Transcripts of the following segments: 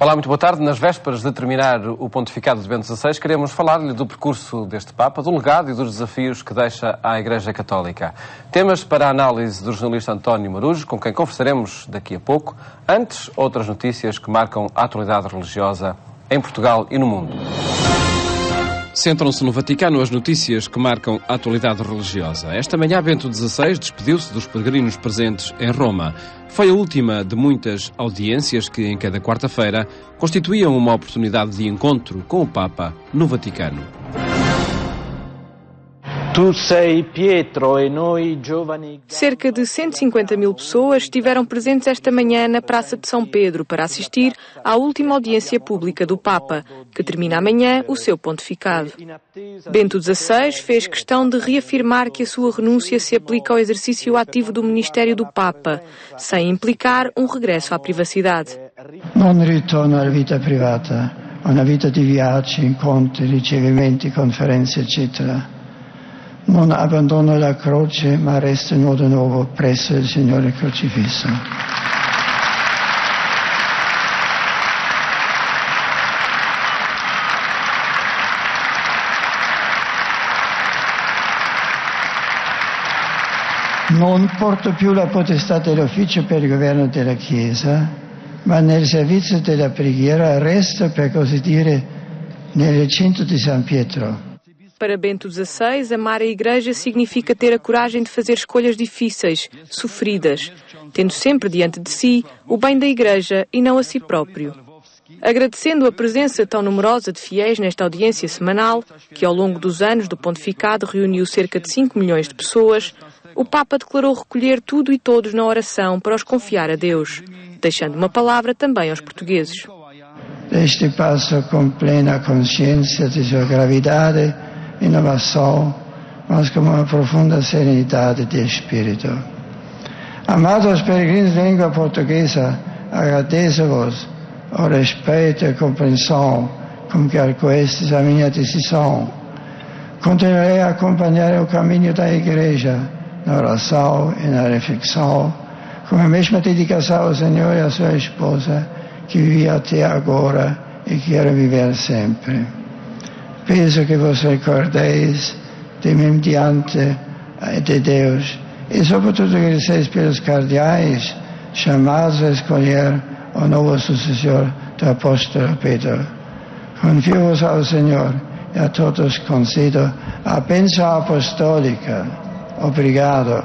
Olá, muito boa tarde. Nas vésperas de terminar o pontificado de Bento XVI, queremos falar-lhe do percurso deste Papa, do legado e dos desafios que deixa à Igreja Católica. Temas para a análise do jornalista António Marujo, com quem conversaremos daqui a pouco. Antes, outras notícias que marcam a atualidade religiosa em Portugal e no mundo. Centram-se no Vaticano as notícias que marcam a atualidade religiosa. Esta manhã, Bento XVI despediu-se dos peregrinos presentes em Roma. Foi a última de muitas audiências que, em cada quarta-feira, constituíam uma oportunidade de encontro com o Papa no Vaticano. Tu sei Pietro e noi giovani... Cerca de 150 mil pessoas estiveram presentes esta manhã na Praça de São Pedro para assistir à última audiência pública do Papa, que termina amanhã o seu pontificado. Bento XVI fez questão de reafirmar que a sua renúncia se aplica ao exercício ativo do ministério do Papa, sem implicar um regresso à privacidade. Non ritorno alla vita privata, a una vita di viaggi, incontri, ricevimenti, conferenze, eccetera. Non abbandono la croce, ma resto in modo nuovo presso il Signore crocifisso. Non porto più la potestà dell'ufficio per il governo della Chiesa, ma nel servizio della preghiera resto, per così dire, nel recinto di San Pietro. Para Bento XVI, amar a Igreja significa ter a coragem de fazer escolhas difíceis, sofridas, tendo sempre diante de si o bem da Igreja e não a si próprio. Agradecendo a presença tão numerosa de fiéis nesta audiência semanal, que ao longo dos anos do pontificado reuniu cerca de 5 milhões de pessoas, o Papa declarou recolher tudo e todos na oração para os confiar a Deus, deixando uma palavra também aos portugueses. Este passo com plena consciência de sua gravidade e não só, mas com uma profunda serenidade de espírito. Amados peregrinos de língua portuguesa, agradeço-vos o respeito e compreensão com que arguestes a minha decisão. Continuarei a acompanhar o caminho da Igreja na oração e na reflexão, com a mesma dedicação ao Senhor e à sua esposa, que vivi até agora e quero viver sempre. Peço que vos recordeis de mim diante de Deus e, sobretudo, agradeceis pelos cardeais chamados a escolher o novo sucessor do apóstolo Pedro. Confio-vos ao Senhor e a todos concedo a bênção apostólica. Obrigado.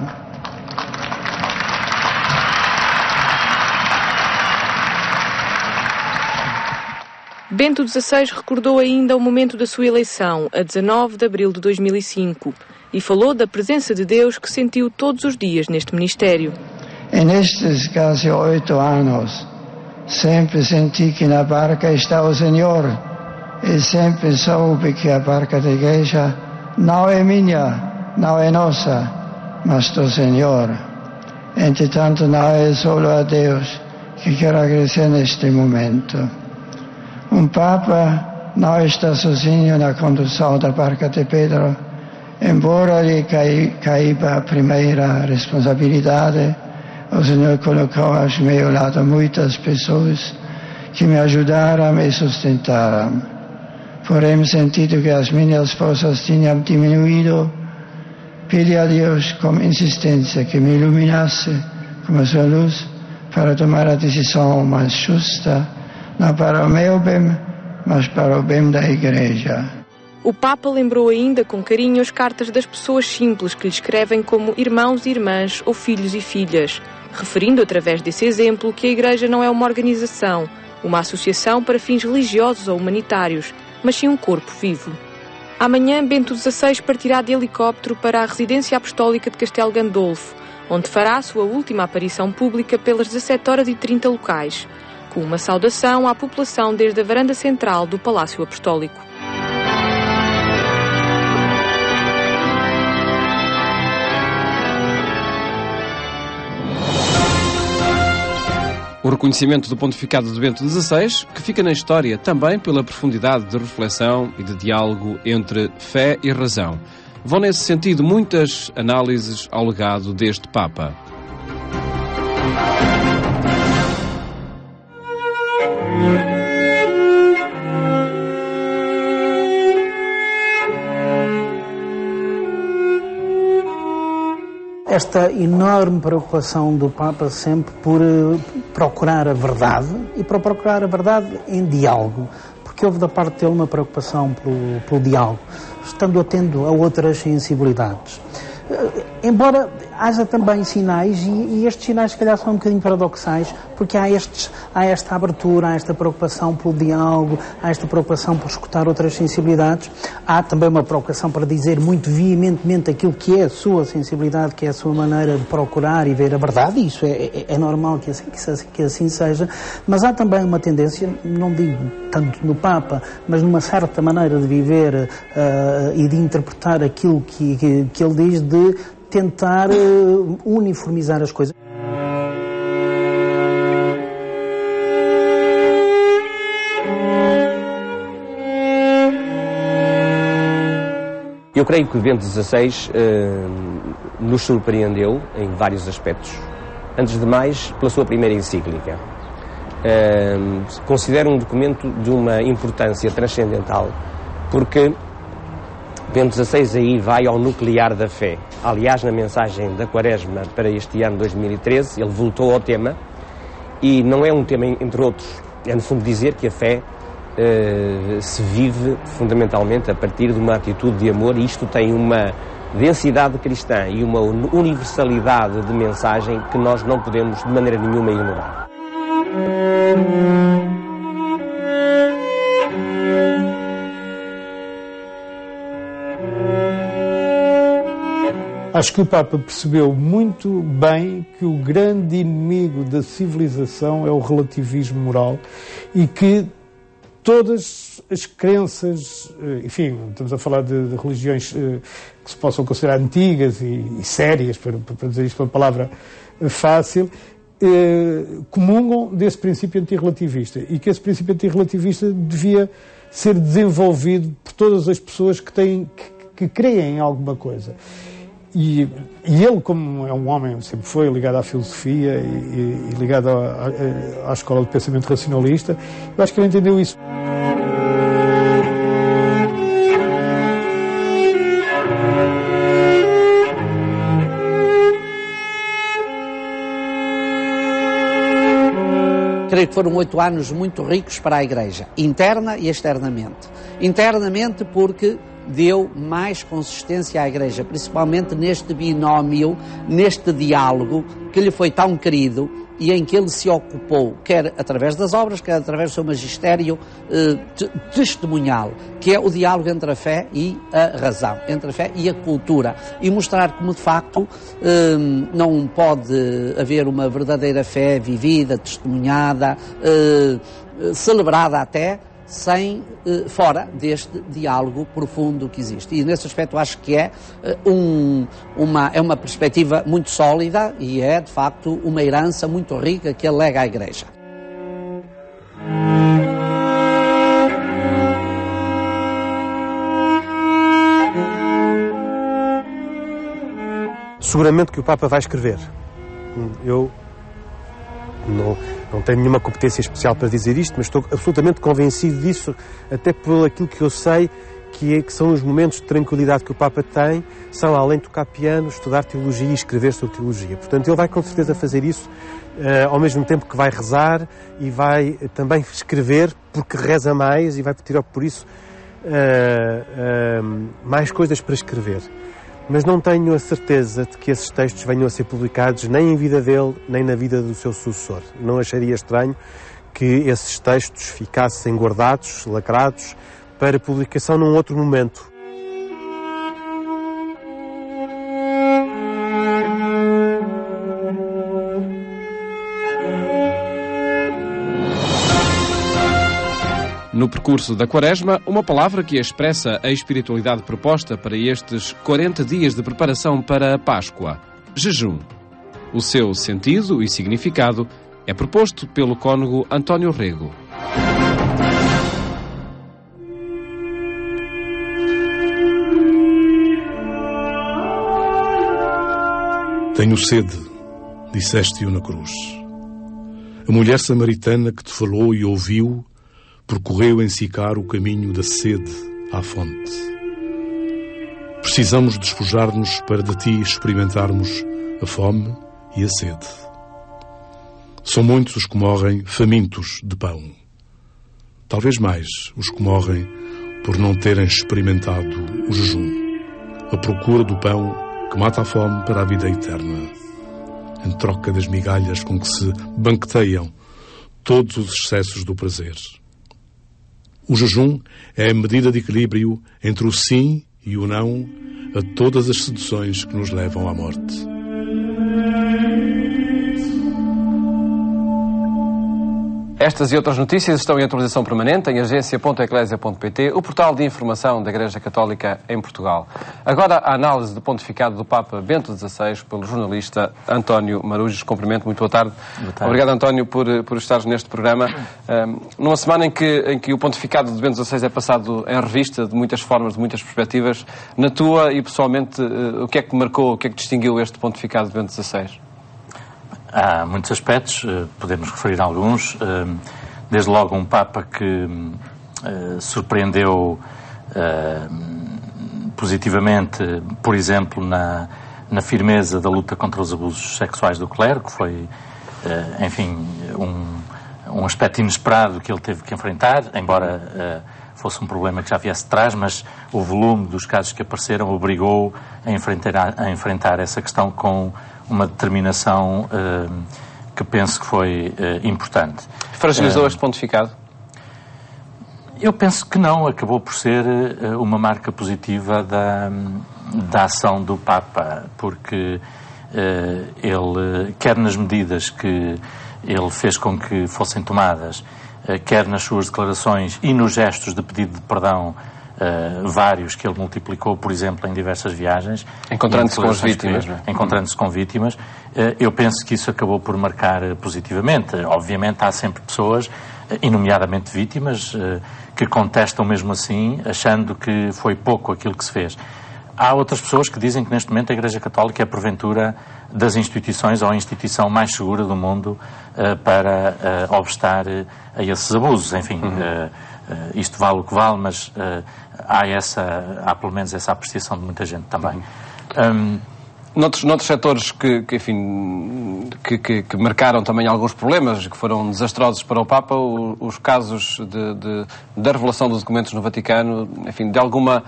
Bento XVI recordou ainda o momento da sua eleição, a 19 de abril de 2005, e falou da presença de Deus que sentiu todos os dias neste ministério. Nestes quase 8 anos, sempre senti que na barca está o Senhor, e sempre soube que a barca da Igreja não é minha, não é nossa, mas do Senhor. Entretanto, não é só a Deus que quero agradecer neste momento. Um Papa não está sozinho na condução da barca de Pedro, embora lhe caiba a primeira responsabilidade. O Senhor colocou ao meu lado muitas pessoas que me ajudaram e sustentaram. Porém, sentido que as minhas forças tinham diminuído, pedi a Deus com insistência que me iluminasse com a sua luz para tomar a decisão mais justa, não para o meu bem, mas para o bem da Igreja. O Papa lembrou ainda com carinho as cartas das pessoas simples que lhe escrevem como irmãos e irmãs ou filhos e filhas, referindo através desse exemplo que a Igreja não é uma organização, uma associação para fins religiosos ou humanitários, mas sim um corpo vivo. Amanhã, Bento XVI partirá de helicóptero para a residência apostólica de Castelo Gandolfo, onde fará a sua última aparição pública pelas 17h30 locais, com uma saudação à população desde a varanda central do Palácio Apostólico. O reconhecimento do pontificado de Bento XVI, que fica na história também pela profundidade de reflexão e de diálogo entre fé e razão. Vão nesse sentido muitas análises ao legado deste Papa. Esta enorme preocupação do Papa sempre por procurar a verdade e por procurar a verdade em diálogo, porque houve da parte dele uma preocupação pelo diálogo, estando atento a outras sensibilidades. Embora haja também sinais, e estes sinais se calhar são um bocadinho paradoxais, porque há esta abertura, há esta preocupação pelo diálogo, há esta preocupação por escutar outras sensibilidades, há também uma preocupação para dizer muito veementemente aquilo que é a sua sensibilidade, que é a sua maneira de procurar e ver a verdade, e isso é normal que assim seja, mas há também uma tendência, não digo tanto no Papa, mas numa certa maneira de viver e de interpretar aquilo que ele diz, de tentar uniformizar as coisas. Eu creio que Bento XVI nos surpreendeu em vários aspectos. Antes de mais, pela sua primeira encíclica. Considero um documento de uma importância transcendental, porque Bento XVI aí vai ao nuclear da fé. Aliás, na mensagem da Quaresma para este ano 2013, ele voltou ao tema, e não é um tema, entre outros, é no fundo dizer que a fé se vive fundamentalmente a partir de uma atitude de amor, e isto tem uma densidade cristã e uma universalidade de mensagem que nós não podemos de maneira nenhuma ignorar. Acho que o Papa percebeu muito bem que o grande inimigo da civilização é o relativismo moral, e que todas as crenças, enfim, estamos a falar de religiões que se possam considerar antigas e sérias, para dizer isto com uma palavra fácil, comungam desse princípio antirrelativista, e que esse princípio antirrelativista devia ser desenvolvido por todas as pessoas que creem em alguma coisa. E ele, como é um homem, sempre foi ligado à filosofia e ligado à escola de pensamento racionalista, eu acho que ele entendeu isso. Creio que foram 8 anos muito ricos para a Igreja, interna e externamente. Internamente porque deu mais consistência à Igreja, principalmente neste binómio, neste diálogo que lhe foi tão querido e em que ele se ocupou, quer através das obras, quer através do seu magistério testemunhal, que é o diálogo entre a fé e a razão, entre a fé e a cultura, e mostrar como de facto não pode haver uma verdadeira fé vivida, testemunhada, celebrada até, fora deste diálogo profundo que existe. E nesse aspecto acho que é uma perspectiva muito sólida e é de facto uma herança muito rica que ele lega à Igreja. Seguramente que o Papa vai escrever. Eu não tenho nenhuma competência especial para dizer isto, mas estou absolutamente convencido disso, até por aquilo que eu sei que são os momentos de tranquilidade que o Papa tem, são, além de tocar piano, estudar teologia e escrever sobre teologia. Portanto, ele vai com certeza fazer isso, ao mesmo tempo que vai rezar e vai também escrever, porque reza mais e vai tirar por isso mais coisas para escrever. Mas não tenho a certeza de que esses textos venham a ser publicados nem em vida dele, nem na vida do seu sucessor. Não acharia estranho que esses textos ficassem guardados, lacrados, para publicação num outro momento. No percurso da Quaresma, uma palavra que expressa a espiritualidade proposta para estes 40 dias de preparação para a Páscoa: jejum. O seu sentido e significado é proposto pelo cônego António Rego. Tenho sede, disseste-o na cruz. A mulher samaritana que te falou e ouviu percorreu em Sicar o caminho da sede à fonte. Precisamos despojar-nos para de ti experimentarmos a fome e a sede. São muitos os que morrem famintos de pão. Talvez mais os que morrem por não terem experimentado o jejum, a procura do pão que mata a fome para a vida eterna, em troca das migalhas com que se banqueteiam todos os excessos do prazer. O jejum é a medida de equilíbrio entre o sim e o não a todas as seduções que nos levam à morte. Estas e outras notícias estão em atualização permanente em agência.eclesia.pt, o portal de informação da Igreja Católica em Portugal. Agora, a análise do pontificado do Papa Bento XVI pelo jornalista António Marujos. Cumprimento, muito boa tarde. Boa tarde. Obrigado, António, por estares neste programa. Numa semana em que o pontificado de Bento XVI é passado em revista de muitas formas, de muitas perspectivas, na tua e pessoalmente, o que é que marcou, o que é que distinguiu este pontificado de Bento XVI? Há muitos aspectos, podemos referir a alguns. Desde logo um Papa que surpreendeu positivamente, por exemplo, na firmeza da luta contra os abusos sexuais do clero, que foi, enfim, um aspecto inesperado que ele teve que enfrentar, embora fosse um problema que já viesse de trás, mas o volume dos casos que apareceram obrigou a enfrentar essa questão com uma determinação que penso que foi importante. Fragilizou este pontificado? Eu penso que não. Acabou por ser uma marca positiva da ação do Papa, porque ele, quer nas medidas que ele fez com que fossem tomadas, quer nas suas declarações e nos gestos de pedido de perdão, vários que ele multiplicou, por exemplo, em diversas viagens. Encontrando-se com as vítimas. Encontrando-se com vítimas. Eu penso que isso acabou por marcar positivamente. Obviamente há sempre pessoas, e nomeadamente vítimas, que contestam mesmo assim, achando que foi pouco aquilo que se fez. Há outras pessoas que dizem que neste momento a Igreja Católica é porventura das instituições ou a instituição mais segura do mundo para obstar a esses abusos. Enfim, isto vale o que vale, mas há pelo menos essa apreciação de muita gente também. Noutros setores que marcaram também alguns problemas, que foram desastrosos para o Papa, os casos da revelação dos documentos no Vaticano, enfim, de alguma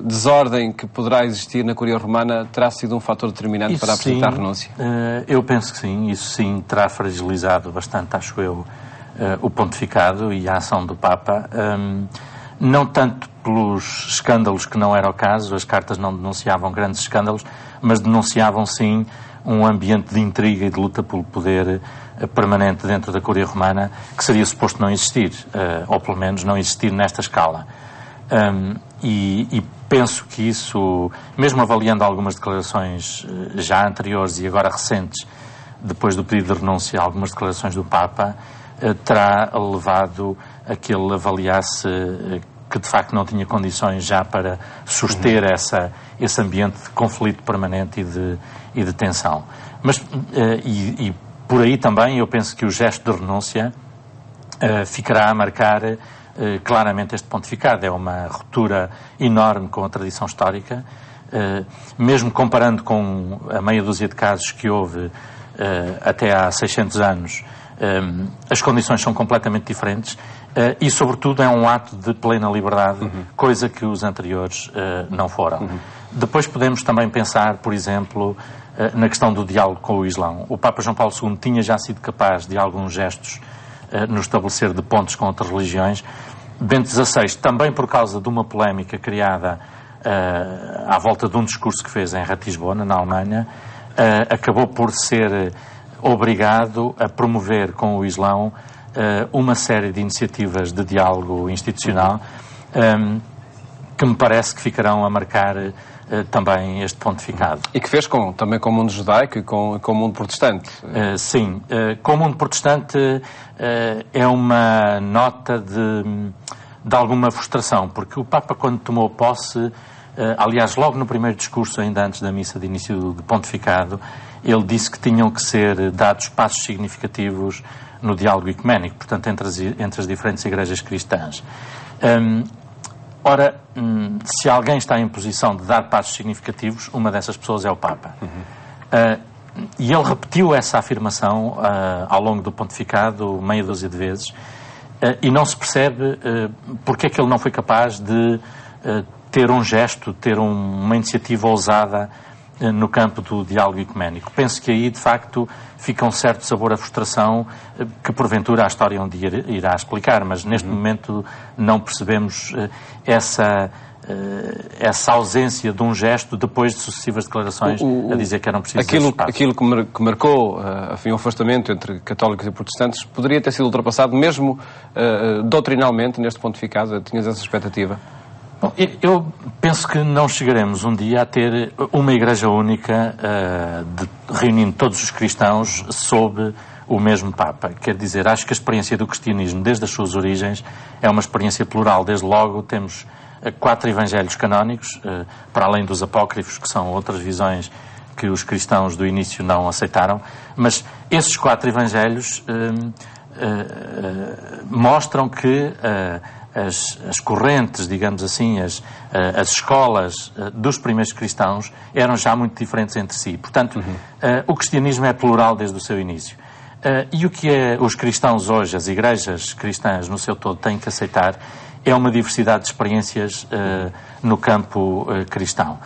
desordem que poderá existir na Curia Romana, terá sido um fator determinante para apresentar a renúncia? Eu penso que sim. Isso sim terá fragilizado bastante, acho eu, o pontificado e a ação do Papa. Não tanto pelos escândalos, que não era o caso, as cartas não denunciavam grandes escândalos, mas denunciavam sim um ambiente de intriga e de luta pelo poder permanente dentro da Curia Romana, que seria suposto não existir, ou pelo menos não existir nesta escala. E penso que isso, mesmo avaliando algumas declarações já anteriores e agora recentes, depois do pedido de renúncia, algumas declarações do Papa, terá levado a que ele avaliasse que de facto não tinha condições já para suster esse ambiente de conflito permanente e de tensão. Mas, e por aí também eu penso que o gesto de renúncia ficará a marcar claramente este pontificado. É uma ruptura enorme com a tradição histórica, mesmo comparando com a meia dúzia de casos que houve até há 600 anos, as condições são completamente diferentes e, sobretudo, é um ato de plena liberdade, coisa que os anteriores não foram. Depois podemos também pensar, por exemplo, na questão do diálogo com o Islão. O Papa João Paulo II tinha já sido capaz de alguns gestos no estabelecer de pontos com outras religiões. Bento XVI, também por causa de uma polémica criada à volta de um discurso que fez em Ratisbona, na Alemanha, acabou por ser obrigado a promover com o Islão uma série de iniciativas de diálogo institucional que me parece que ficarão a marcar também este pontificado. E que fez também com o mundo judaico e com o mundo protestante. Sim. Com o mundo protestante é uma nota de alguma frustração, porque o Papa, quando tomou posse, aliás, logo no primeiro discurso, ainda antes da missa de início do pontificado, ele disse que tinham que ser dados passos significativos no diálogo ecuménico, portanto, entre as diferentes igrejas cristãs. Ora, se alguém está em posição de dar passos significativos, uma dessas pessoas é o Papa. E ele repetiu essa afirmação ao longo do pontificado meia dúzia de vezes, e não se percebe porque é que ele não foi capaz de ter um gesto, ter uma iniciativa ousada no campo do diálogo ecuménico. Penso que aí, de facto, fica um certo sabor à frustração que, porventura, a história um dia irá explicar, mas neste momento não percebemos essa ausência de um gesto depois de sucessivas declarações a dizer que eram precisas aquilo que marcou o afastamento entre católicos e protestantes poderia ter sido ultrapassado mesmo doutrinalmente neste pontificado? Tinhas essa expectativa? Bom, eu penso que não chegaremos um dia a ter uma igreja única reunindo todos os cristãos sob o mesmo Papa. Quer dizer, acho que a experiência do cristianismo desde as suas origens é uma experiência plural. Desde logo temos 4 evangelhos canónicos, para além dos apócrifos, que são outras visões que os cristãos do início não aceitaram, mas esses 4 evangelhos mostram que as correntes, digamos assim, as escolas dos primeiros cristãos eram já muito diferentes entre si. Portanto, o cristianismo é plural desde o seu início. E o que os cristãos hoje, as igrejas cristãs no seu todo, têm que aceitar é uma diversidade de experiências no campo cristão.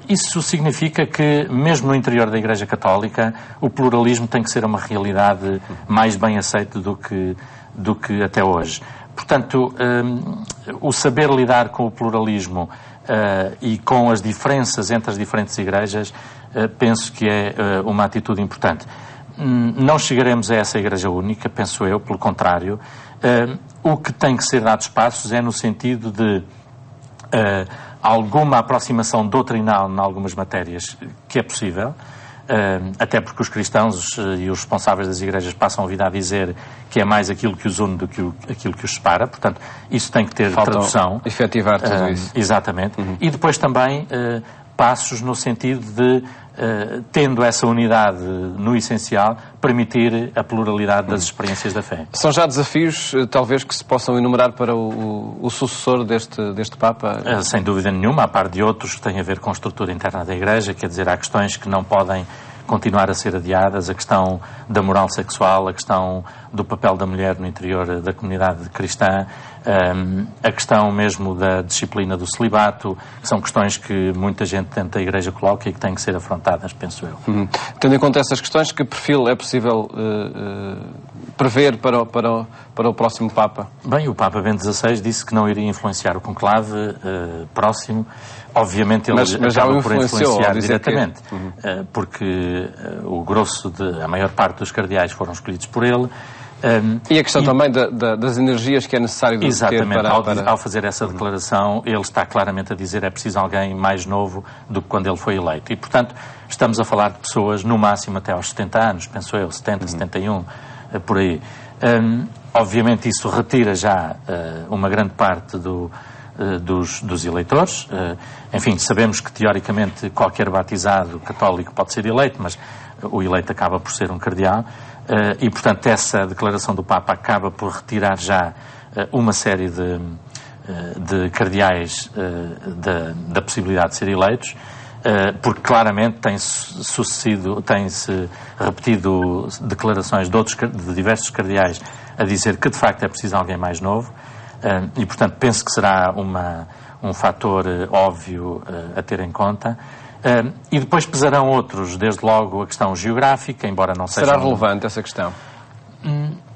Isso significa que, mesmo no interior da Igreja Católica, o pluralismo tem que ser uma realidade mais bem aceita do que até hoje. Portanto, o saber lidar com o pluralismo e com as diferenças entre as diferentes igrejas, penso que é uma atitude importante. Não chegaremos a essa igreja única, penso eu, pelo contrário. O que tem que ser dados passos é no sentido de alguma aproximação doutrinal em algumas matérias que é possível, até porque os cristãos e os responsáveis das igrejas passam a vida a dizer que é mais aquilo que os une do que aquilo que os separa. Portanto, isso tem que ter tradução. Efetivar tudo isso. Exatamente. E depois também passos no sentido de, tendo essa unidade no essencial, permitir a pluralidade das experiências da fé. São já desafios, talvez, que se possam enumerar para o sucessor deste Papa? Sem dúvida nenhuma, a par de outros que têm a ver com a estrutura interna da Igreja, quer dizer, há questões que não podem continuar a ser adiadas, a questão da moral sexual, a questão do papel da mulher no interior da comunidade cristã, a questão mesmo da disciplina do celibato, que são questões que muita gente dentro da Igreja coloca e que têm que ser afrontadas, penso eu. Tendo em conta essas questões, que perfil é possível prever para o próximo Papa? Bem, o Papa Bento XVI disse que não iria influenciar o conclave próximo. Obviamente ele acaba por influenciar diretamente, porque o grosso a maior parte dos cardeais foram escolhidos por ele. E a questão também das energias que é necessário ter para... Ao fazer essa declaração, ele está claramente a dizer que é preciso alguém mais novo do que quando ele foi eleito. E, portanto, estamos a falar de pessoas no máximo até aos 70 anos, penso eu, 70, 71, por aí. Obviamente isso retira já uma grande parte dos eleitores. Enfim, sabemos que teoricamente qualquer batizado católico pode ser eleito, mas o eleito acaba por ser um cardeal. E, portanto, essa declaração do Papa acaba por retirar já uma série de cardeais da possibilidade de ser eleitos, porque claramente tem-se repetido declarações de diversos cardeais a dizer que, de facto, é preciso alguém mais novo. E, portanto, penso que será um fator óbvio a ter em conta. E depois pesarão outros, desde logo a questão geográfica, embora não seja... Será relevante essa questão?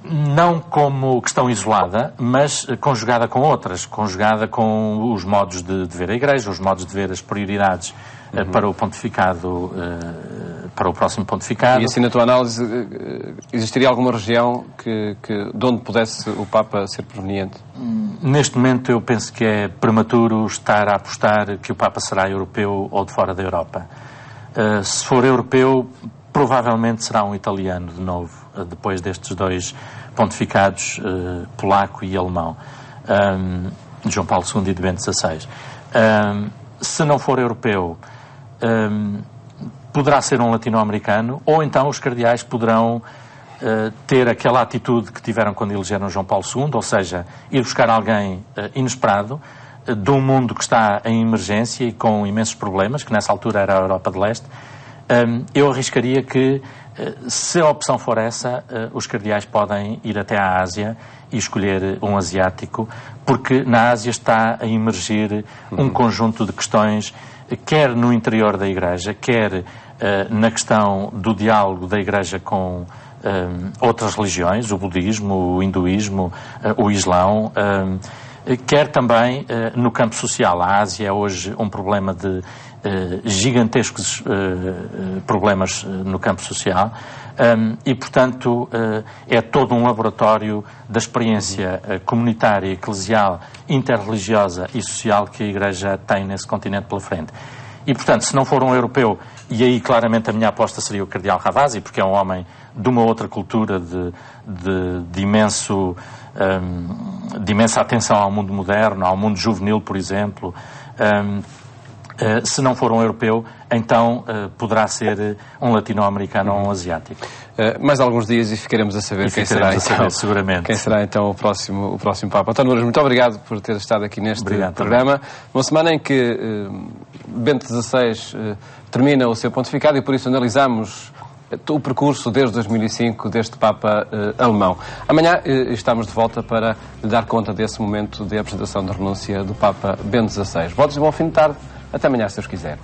Não como questão isolada, mas conjugada com outras, conjugada com os modos de ver a Igreja, os modos de ver as prioridades para o pontificado, para o próximo pontificado. E assim, na tua análise, existiria alguma região de onde pudesse o Papa ser proveniente? Neste momento eu penso que é prematuro estar a apostar que o Papa será europeu ou de fora da Europa. Se for europeu, provavelmente será um italiano de novo, depois destes 2 pontificados, polaco e alemão, de João Paulo II e de Bento XVI. Se não for europeu, poderá ser um latino-americano, ou então os cardeais poderão ter aquela atitude que tiveram quando elegeram João Paulo II, ou seja, ir buscar alguém inesperado, de um mundo que está em emergência e com imensos problemas, que nessa altura era a Europa de Leste. Eu arriscaria que, se a opção for essa, os cardeais podem ir até à Ásia e escolher um asiático, porque na Ásia está a emergir um conjunto de questões, quer no interior da Igreja, quer na questão do diálogo da Igreja com outras religiões, o budismo, o hinduísmo, o islão, quer também no campo social. A Ásia é hoje um problema de gigantescos problemas no campo social e, portanto, é todo um laboratório da experiência comunitária, eclesial, interreligiosa e social que a Igreja tem nesse continente pela frente. E, portanto, se não for um europeu, e aí claramente a minha aposta seria o cardeal Ravasi, porque é um homem de uma outra cultura, de imensa atenção ao mundo moderno, ao mundo juvenil, por exemplo. Se não for um europeu, então poderá ser um latino-americano ou um asiático. Mais alguns dias e ficaremos a saber quem será, então, seguramente. Quem será então o próximo Papa. António Loures, muito obrigado por ter estado aqui neste programa. Também. Uma semana em que Bento XVI termina o seu pontificado e por isso analisamos o percurso desde 2005 deste Papa alemão. Amanhã estamos de volta para lhe dar conta desse momento de apresentação da renúncia do Papa Bento XVI. Votos e bom fim de tarde. Até amanhã, se Deus quiser.